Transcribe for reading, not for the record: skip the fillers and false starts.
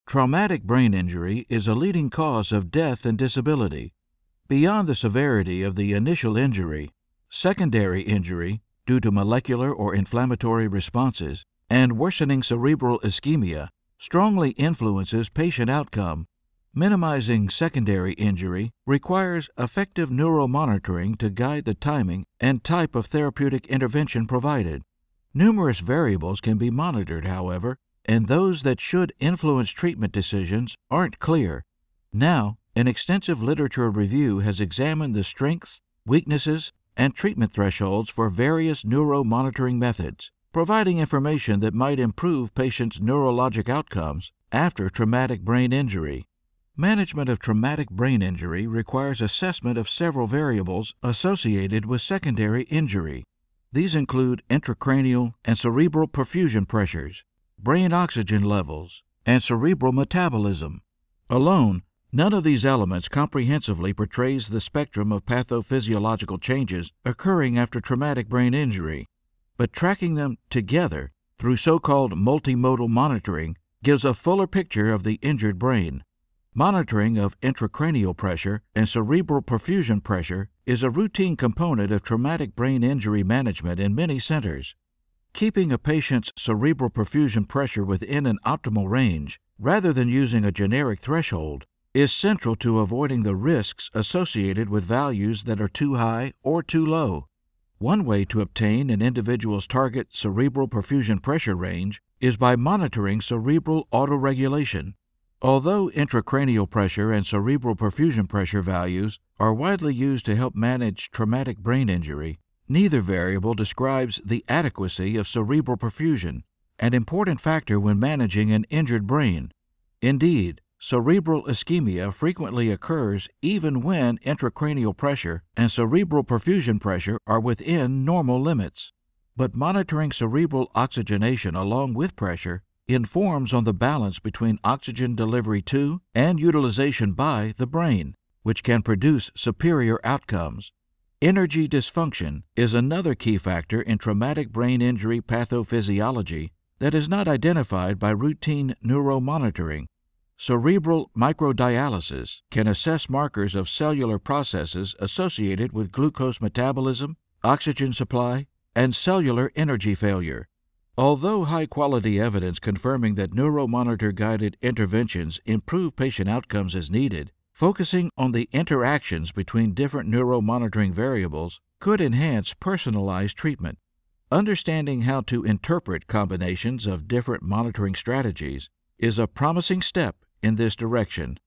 Traumatic brain injury is a leading cause of death and disability. Beyond the severity of the initial injury, secondary injury due to molecular or inflammatory responses and worsening cerebral ischemia strongly influences patient outcome. Minimizing secondary injury requires effective neuromonitoring to guide the timing and type of therapeutic intervention provided. Numerous variables can be monitored, however, and those that should influence treatment decisions aren't clear. Now, an extensive literature review has examined the strengths, weaknesses, and treatment thresholds for various neuromonitoring methods, providing information that might improve patients' neurologic outcomes after traumatic brain injury. Management of traumatic brain injury requires assessment of several variables associated with secondary injury. These include intracranial and cerebral perfusion pressures, brain oxygen levels, and cerebral metabolism. Alone, none of these elements comprehensively portrays the spectrum of pathophysiological changes occurring after traumatic brain injury, but tracking them together through so-called multimodal monitoring gives a fuller picture of the injured brain. Monitoring of intracranial pressure and cerebral perfusion pressure is a routine component of traumatic brain injury management in many centers. Keeping a patient's cerebral perfusion pressure within an optimal range, rather than using a generic threshold, is central to avoiding the risks associated with values that are too high or too low. One way to obtain an individual's target cerebral perfusion pressure range is by monitoring cerebral autoregulation. Although intracranial pressure and cerebral perfusion pressure values are widely used to help manage traumatic brain injury, neither variable describes the adequacy of cerebral perfusion, an important factor when managing an injured brain. Indeed, cerebral ischemia frequently occurs even when intracranial pressure and cerebral perfusion pressure are within normal limits. But monitoring cerebral oxygenation along with pressure informs on the balance between oxygen delivery to and utilization by the brain, which can produce superior outcomes. Energy dysfunction is another key factor in traumatic brain injury pathophysiology that is not identified by routine neuromonitoring. Cerebral microdialysis can assess markers of cellular processes associated with glucose metabolism, oxygen supply, and cellular energy failure. Although high-quality evidence confirming that neuromonitor-guided interventions improve patient outcomes is needed, focusing on the interactions between different neuromonitoring variables could enhance personalized treatment. Understanding how to interpret combinations of different monitoring strategies is a promising step in this direction.